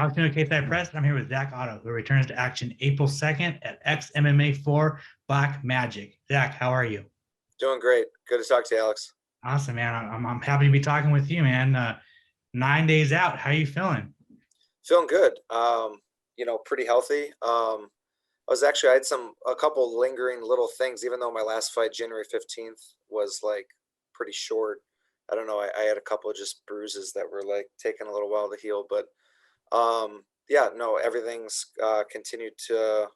Opportunity K-Side Press. I'm here with Zak Ottow, who returns to action April 2nd at XMMA 4 Black Magic. Zak, how are you? Doing great. Good to talk to you, Alex. Awesome, man. I'm happy to be talking with you, man. 9 days out. How are you feeling? Feeling good. Pretty healthy. I had a couple lingering little things, even though my last fight, January 15th, was like pretty short. I don't know. I had a couple of just bruises that were like taking a little while to heal, but yeah, no, everything's continued to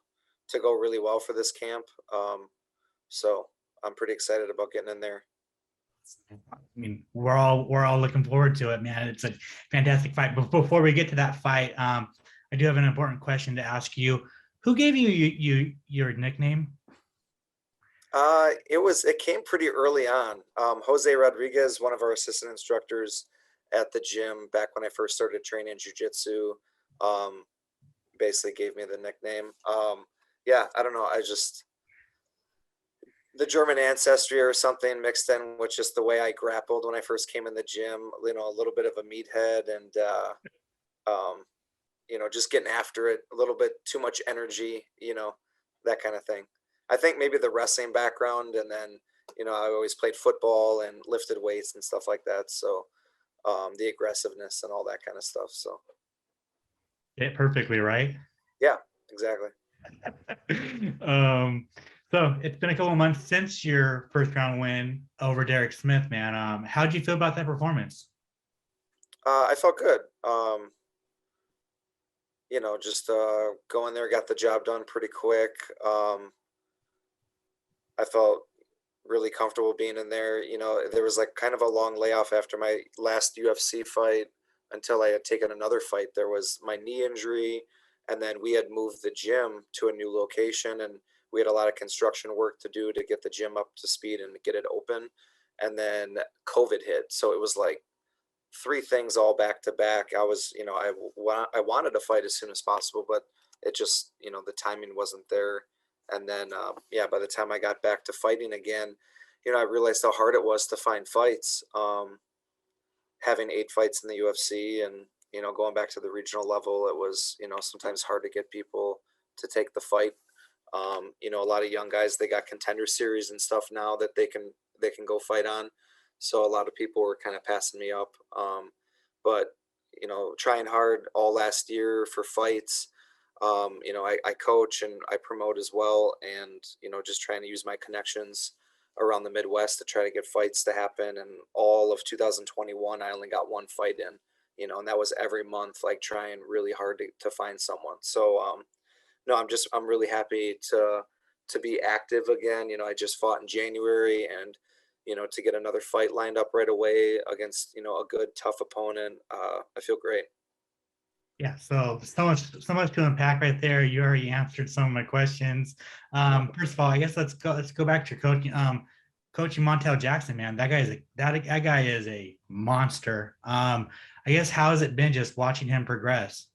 go really well for this camp. So I'm pretty excited about getting in there. I mean, we're all looking forward to it, man. It's a fantastic fight. But before we get to that fight, I do have an important question to ask you. Who gave you your nickname? It came pretty early on. Jose Rodriguez, one of our assistant instructors at the gym back when I first started training jiu-jitsu, um, basically gave me the nickname. Yeah, I don't know. The German ancestry or something mixed in with just the way I grappled when I first came in the gym, a little bit of a meathead and, just getting after it, a little bit too much energy, that kind of thing. I think maybe the wrestling background, and then, I always played football and lifted weights and stuff like that. So, the aggressiveness and all that kind of stuff. So, It perfectly, right? yeah, exactly. um, so it's been a couple of months since your first round win over Derrick Smith, man. How'd you feel about that performance? I felt good. Just going there, got the job done pretty quick. I felt really comfortable being in there. There was like kind of a long layoff after my last UFC fight until I had taken another fight. There was my knee injury, and then we had moved the gym to a new location, and we had a lot of construction work to do to get the gym up to speed and get it open. And then COVID hit. So it was like three things all back to back. I wanted to fight as soon as possible, but it just, the timing wasn't there. And then, yeah, by the time I got back to fighting again, I realized how hard it was to find fights. Having 8 fights in the UFC and, going back to the regional level, it was, sometimes hard to get people to take the fight. A lot of young guys, they got contender series and stuff now that they can go fight on. So a lot of people were kind of passing me up. But, trying hard all last year for fights. I coach and I promote as well. And, just trying to use my connections around the Midwest to try to get fights to happen. And all of 2021, I only got one fight in, and that was every month, like trying really hard to find someone. So, no, I'm really happy to be active again. I just fought in January, and to get another fight lined up right away against a good tough opponent, I feel great. Yeah, so much to unpack right there. You already answered some of my questions. First of all, I guess let's go back to coaching. Coaching Montel Jackson, man, that guy is a monster. I guess how has it been just watching him progress?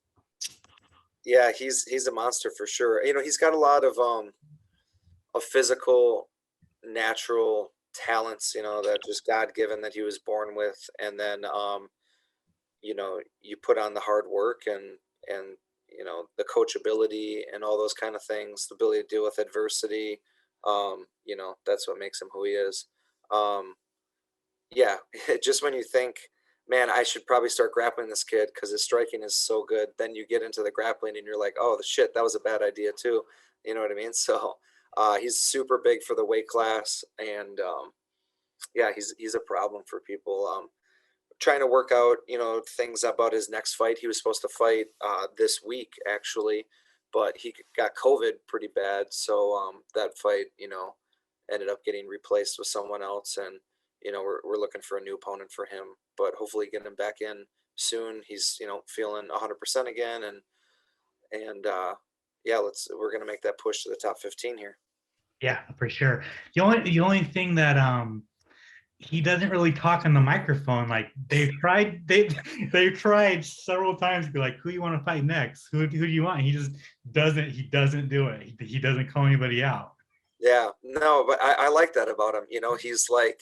Yeah, he's a monster for sure. He's got a lot of physical, natural talents, that just God given that he was born with, and then you put on the hard work and the coachability and all those kind of things, the ability to deal with adversity. That's what makes him who he is. Um, yeah, just when you think, man, I should probably start grappling this kid because his striking is so good, then you get into the grappling and you're like, oh, the shit, that was a bad idea too. You know what I mean? So he's super big for the weight class, and yeah, he's a problem for people. Trying to work out, things about his next fight. He was supposed to fight this week actually, but he got COVID pretty bad, so that fight, ended up getting replaced with someone else, and we're looking for a new opponent for him, but hopefully get him back in soon. He's feeling 100% again, and yeah, we're gonna make that push to the top 15 here. Yeah, for sure. The only thing that he doesn't really talk on the microphone. Like they've tried several times to be like, who you want to fight next? Who do you want? He doesn't do it. He doesn't call anybody out. Yeah, no, but I like that about him. He's the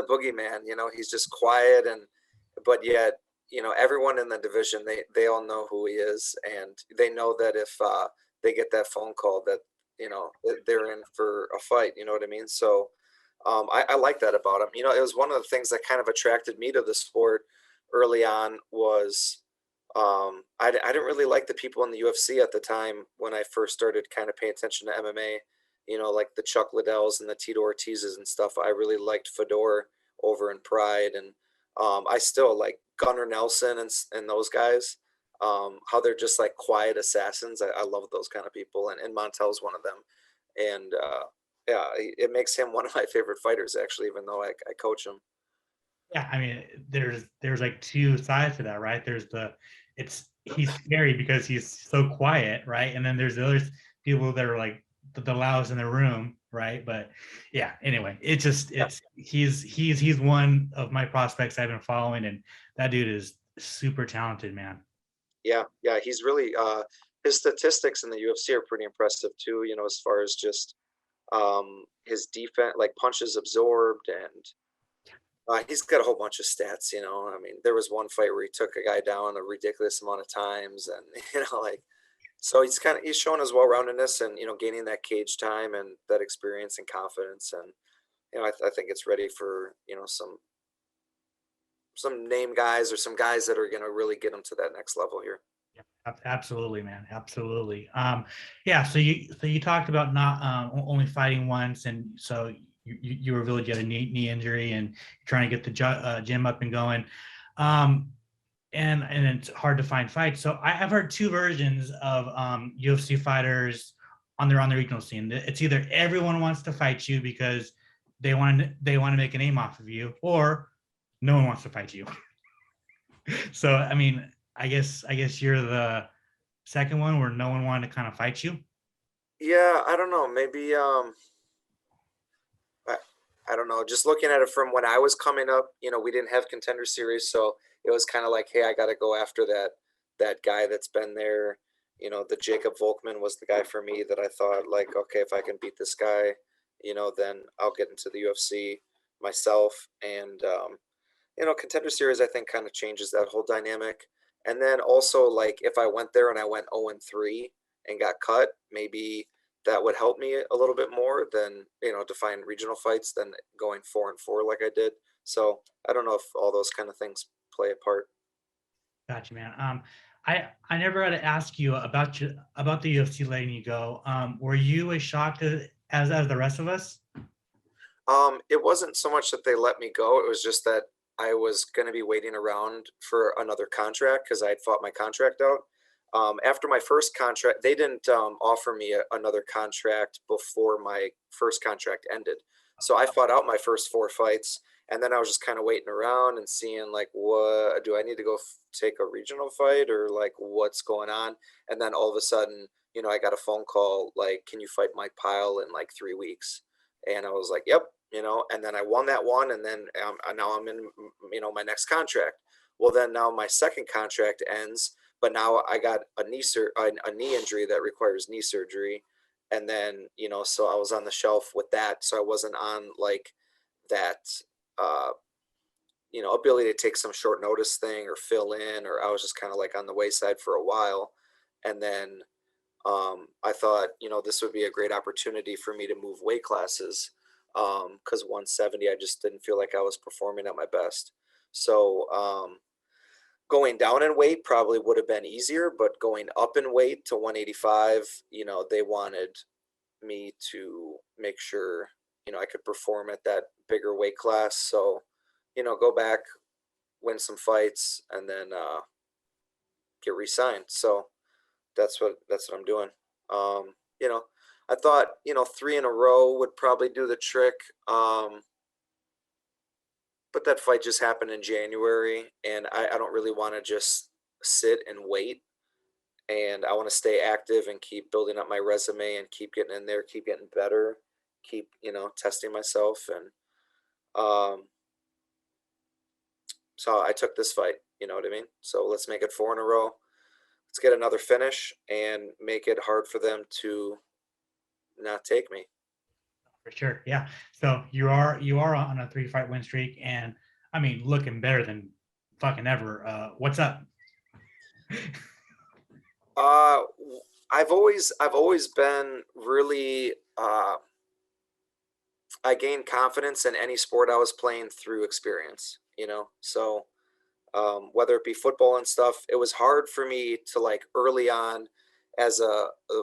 boogeyman. He's just quiet, but yet you know, everyone in the division, they all know who he is, and they know that if they get that phone call that, you know, they're in for a fight. You know what I mean? So I like that about him. You know, it was one of the things that kind of attracted me to the sport early on was I didn't really like the people in the UFC at the time when I first started kind of paying attention to MMA. You know, like the Chuck Liddells and the Tito Ortizes and stuff. I really liked Fedor over in Pride, and I still like Gunnar Nelson and those guys. How they're just like quiet assassins. I love those kind of people, and Montel's one of them. And yeah, it makes him one of my favorite fighters, actually, even though I coach him. Yeah, I mean, there's like two sides to that, right? There's the it's he's scary because he's so quiet, right? And then there's the other people that are like the loudest in the room, right? But yeah, anyway, it just Yeah, it's he's one of my prospects I've been following, and that dude is super talented, man. yeah, yeah. He's really his statistics in the UFC are pretty impressive too. You know, as far as just his defense, like punches absorbed, and he's got a whole bunch of stats. You know, I mean, there was one fight where he took a guy down a ridiculous amount of times, and you know, like so he's showing his well-roundedness and you know gaining that cage time and that experience and confidence, and you know I think it's ready for you know some name guys or some guys that are going to really get him to that next level here. Absolutely, man. Absolutely. Yeah. So you talked about not only fighting once, and so you were really get a knee injury, and you're trying to get the gym up and going. Um, and it's hard to find fights. So I've heard two versions of UFC fighters on the regional scene. It's either everyone wants to fight you because they want to make a name off of you, or no one wants to fight you. So I mean, I guess you're the second one where no one wanted to kind of fight you. Yeah, I don't know. Maybe I, I don't know. Just looking at it from when I was coming up, you know, we didn't have contender series, so it was kind of like, hey, I got to go after that guy that's been there. You know, the Jacob Volkman was the guy for me that I thought like, okay, if I can beat this guy, you know, then I'll get into the UFC myself. And you know, contender series I think kind of changes that whole dynamic. And then also like if I went there and I went 0-3 and got cut, maybe that would help me a little bit more than, you know, to find regional fights than going 4-4 like I did. So I don't know if all those kind of things play a part. Gotcha, man. I never got to ask you about the UFC letting you go. Were you as shocked as the rest of us? It wasn't so much that they let me go. It was just that I was going to be waiting around for another contract because I had fought my contract out. After my first contract, they didn't offer me another contract before my first contract ended. So I fought out my first four fights, and then I was just kind of waiting around and seeing like, what do I need to go take a regional fight or like what's going on? And then all of a sudden, you know, I got a phone call like, can you fight Mike Pyle in like 3 weeks? And I was like, yep, you know, and then I won that one, and then now I'm in, you know, my next contract. Well, then now my second contract ends, but now I got a knee injury that requires knee surgery, and then you know, so I was on the shelf with that, so I wasn't on like that, uh, you know, ability to take some short notice thing or fill in, or I was just kind of like on the wayside for a while, and then I thought, you know, this would be a great opportunity for me to move weight classes because 170, I just didn't feel like I was performing at my best. So going down in weight probably would have been easier, but going up in weight to 185, you know, they wanted me to make sure, you know, I could perform at that bigger weight class. So, you know, go back, win some fights, and then get re-signed. So that's what I'm doing. You know, I thought, you know, three in a row would probably do the trick. But that fight just happened in January, and I don't really want to just sit and wait. And I want to stay active and keep building up my resume and keep getting in there, keep getting better, keep, you know, testing myself. And um, so I took this fight, you know what I mean? So let's make it four in a row. Let's get another finish and make it hard for them to not take me. For sure. Yeah. So you are on a 3 fight win streak, and I mean looking better than fucking ever. What's up? Uh, I've always been really, I gained confidence in any sport I was playing through experience, so whether it be football and stuff, it was hard for me to like early on as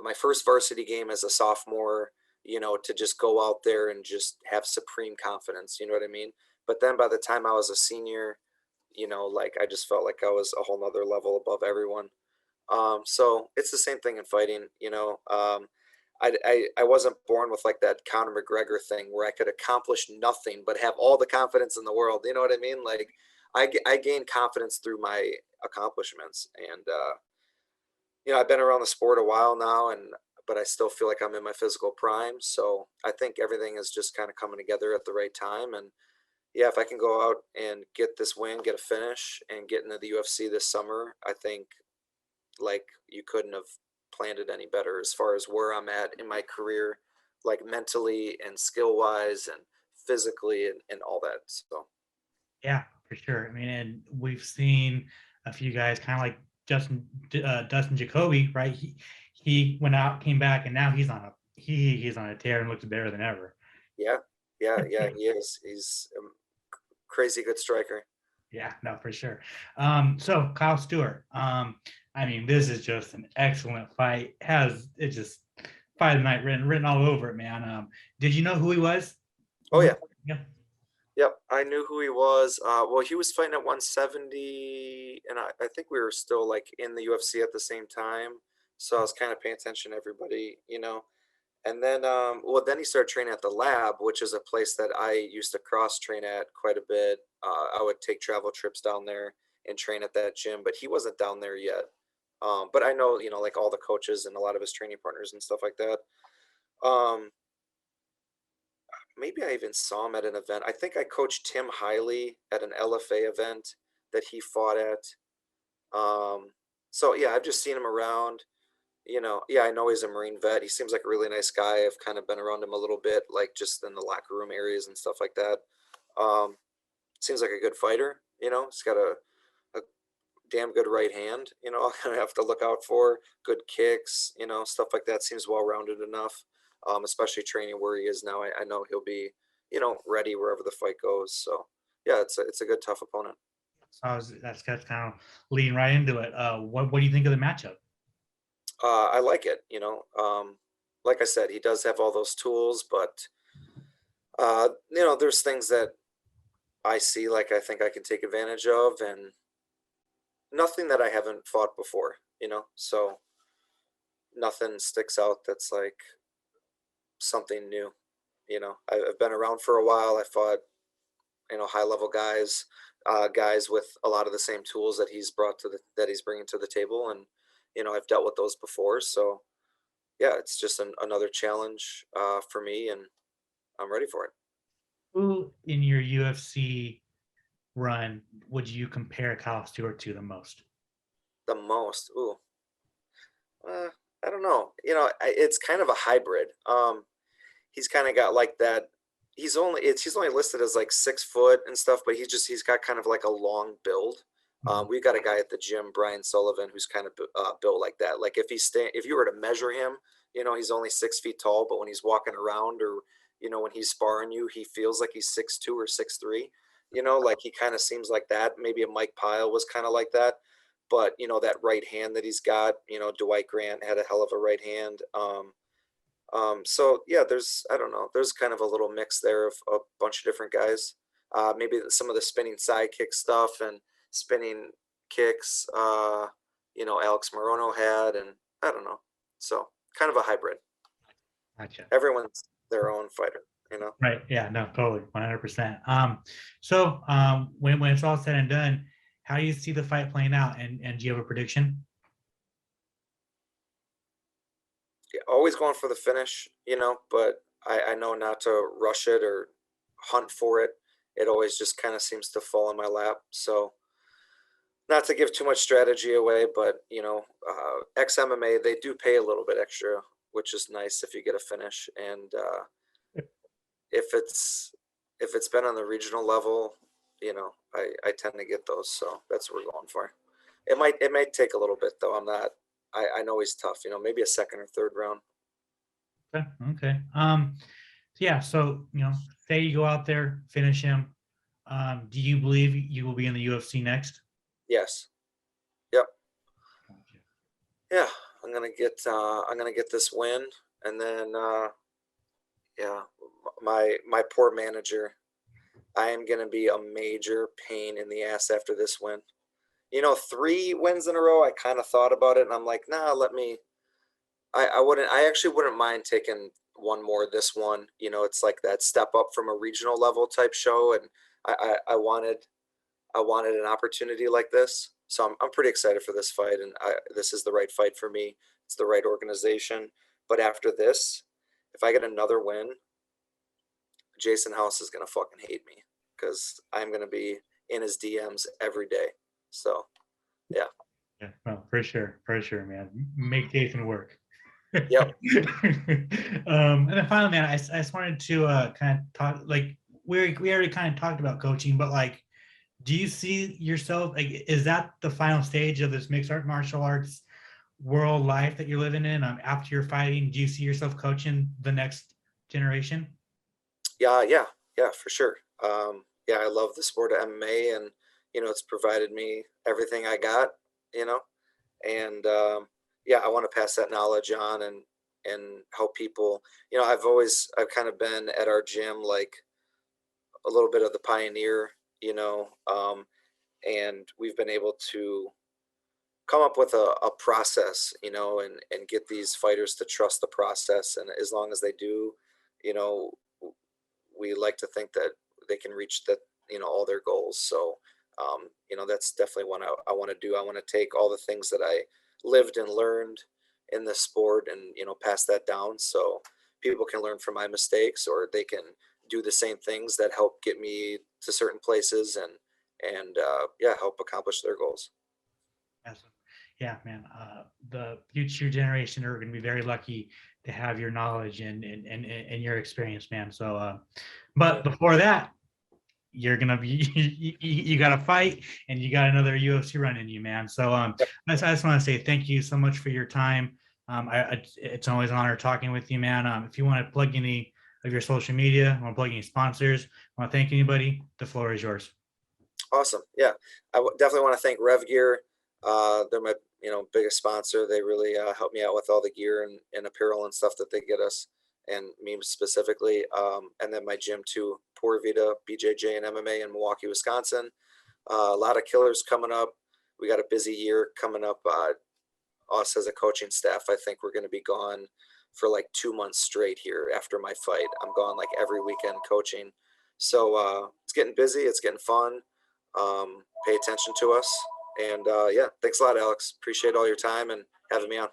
my first varsity game as a sophomore, to just go out there and just have supreme confidence, you know what I mean? But then by the time I was a senior, like I just felt like I was a whole nother level above everyone. So it's the same thing in fighting, I wasn't born with like that Conor McGregor thing where I could accomplish nothing but have all the confidence in the world. You know what I mean? Like I gained confidence through my accomplishments, and I've been around the sport a while now, and but I still feel like I'm in my physical prime. So I think everything is just kind of coming together at the right time. And yeah, if I can go out and get this win, get a finish, and get into the UFC this summer, I think like you couldn't have planned it any better as far as where I'm at in my career, like mentally and skill wise and physically and all that. So Yeah, for sure. I mean, and we've seen a few guys kind of like Dustin Jacoby, right? He went out, came back, and now he's on a tear and looks better than ever. yeah, yeah, he is. He's a crazy good striker. Yeah, no, for sure. So Kyle Stewart, I mean, this is just an excellent fight. Has it just fight of the night written all over it, man. Did you know who he was? Oh yeah, Yeah. yep. I knew who he was. Well, he was fighting at 170, and I think we were still like in the UFC at the same time. So I was kind of paying attention to everybody. And then, well, then he started training at the lab, which is a place that I used to cross train at quite a bit. I would take travel trips down there and train at that gym, but he wasn't down there yet. But I know, like all the coaches and a lot of his training partners and stuff like that. Um, Maybe I even saw him at an event. I think I coached Tim Hiley at an LFA event that he fought at. Um, so yeah, I've just seen him around. Yeah, I know he's a Marine vet. He seems like a really nice guy. I've kind of been around him a little bit, like just in the locker room areas and stuff like that. Um, Seems like a good fighter. He's got a damn good right hand. I have to look out for good kicks. Stuff like that. Seems well rounded enough. Especially training where he is now. I know he'll be, ready wherever the fight goes. So yeah, it's a good tough opponent. So that's kind of leading right into it. What do you think of the matchup? I like it. Like I said, he does have all those tools, but there's things that I see like I think I can take advantage of, and nothing that I haven't fought before. So nothing sticks out that's like something new. I've been around for a while. I fought, high level guys, guys with a lot of the same tools that he's bringing to the table, and I've dealt with those before. So yeah, it's just another challenge for me, and I'm ready for it. Who in your UFC run would you compare Kyle Stewart to the most? The most, ooh, uh, I don't know. It's kind of a hybrid. He's kind of got like that. He's only listed as like 6 foot and stuff, but he's got kind of like a long build. We've got a guy at the gym, Brian Sullivan, who's kind of built like that. Like if you were to measure him, he's only 6 feet tall, but when he's walking around or when he's sparring you, he feels like he's 6'2" or 6'3". Like he kind of seems like that. Maybe a Mike Pyle was kind of like that, but that right hand that he's got. Dwight Grant had a hell of a right hand. So yeah, I don't know, there's kind of a little mix there of a bunch of different guys. Maybe some of the spinning side kick stuff and spinning kicks, Alex Morono had, and I don't know. So kind of a hybrid. Gotcha. Everyone's their own fighter. Right. Yeah. No. Totally. 100%. So when it's all said and done, how do you see the fight playing out? And do you have a prediction? Yeah, always going for the finish, but I know not to rush it or hunt for it. It always just kind of seems to fall in my lap. So not to give too much strategy away, but XMMA, they do pay a little bit extra, which is nice if you get a finish. And if it's been on the regional level, I tend to get those. So that's what we're going for. It might take a little bit though. I know he's tough, maybe a second or third round. Okay. Okay. Yeah. So, say you go out there, finish him. Do you believe you will be in the UFC next? Yes. Yep. Yeah. I'm gonna get this win, and then yeah, my poor manager. I am gonna be a major pain in the ass after this win. 3 wins in a row. I kind of thought about it, and I'm like, nah, let me. I actually wouldn't mind taking one more. This one, it's like that step up from a regional level type show, and I wanted an opportunity like this. So I'm pretty excited for this fight, and this is the right fight for me. It's the right organization. But after this, if I get another win, Jason House is gonna fucking hate me because I'm gonna be in his DMs every day. So yeah. Yeah. Well, for sure, man. Make Jason work. Yep. And then finally, man, I just wanted to kind of talk, like we already kind of talked about coaching, but like, do you see yourself, like, is that the final stage of this mixed martial arts world life that you're living in? After you're fighting, do you see yourself coaching the next generation? Yeah, for sure. Yeah, I love the sport of MMA, and it's provided me everything I got. You know, and yeah, I want to pass that knowledge on and help people. I've kind of been at our gym like a little bit of the pioneer, and we've been able to come up with a process, and get these fighters to trust the process. And as long as they do, you know, we like to think that they can reach that, all their goals. So, that's definitely what I want to do. I want to take all the things that I lived and learned in this sport and, pass that down so people can learn from my mistakes, or they can do the same things that help get me to certain places and yeah, help accomplish their goals. Awesome. Yeah, man. The future generation are going to be very lucky to have your knowledge and your experience, man. So, but before that, you're gonna be you got to fight, and you got another UFC run in you, man. So, Yep. I just want to say thank you so much for your time. It's always an honor talking with you, man. If you want to plug any of your social media, want to plug any sponsors, want to thank anybody, the floor is yours. Awesome. Yeah, definitely want to thank Rev Gear. They're my biggest sponsor. They really help me out with all the gear and apparel and stuff that they get us, and me specifically. And then my gym too, Pura Vida BJJ and MMA in Milwaukee, Wisconsin. A lot of killers coming up. We got a busy year coming up. Us as a coaching staff, I think we're going to be gone for like 2 months straight here after my fight. I'm gone like every weekend coaching. So it's getting busy. It's getting fun. Pay attention to us. And yeah, thanks a lot, Alex. Appreciate all your time and having me on.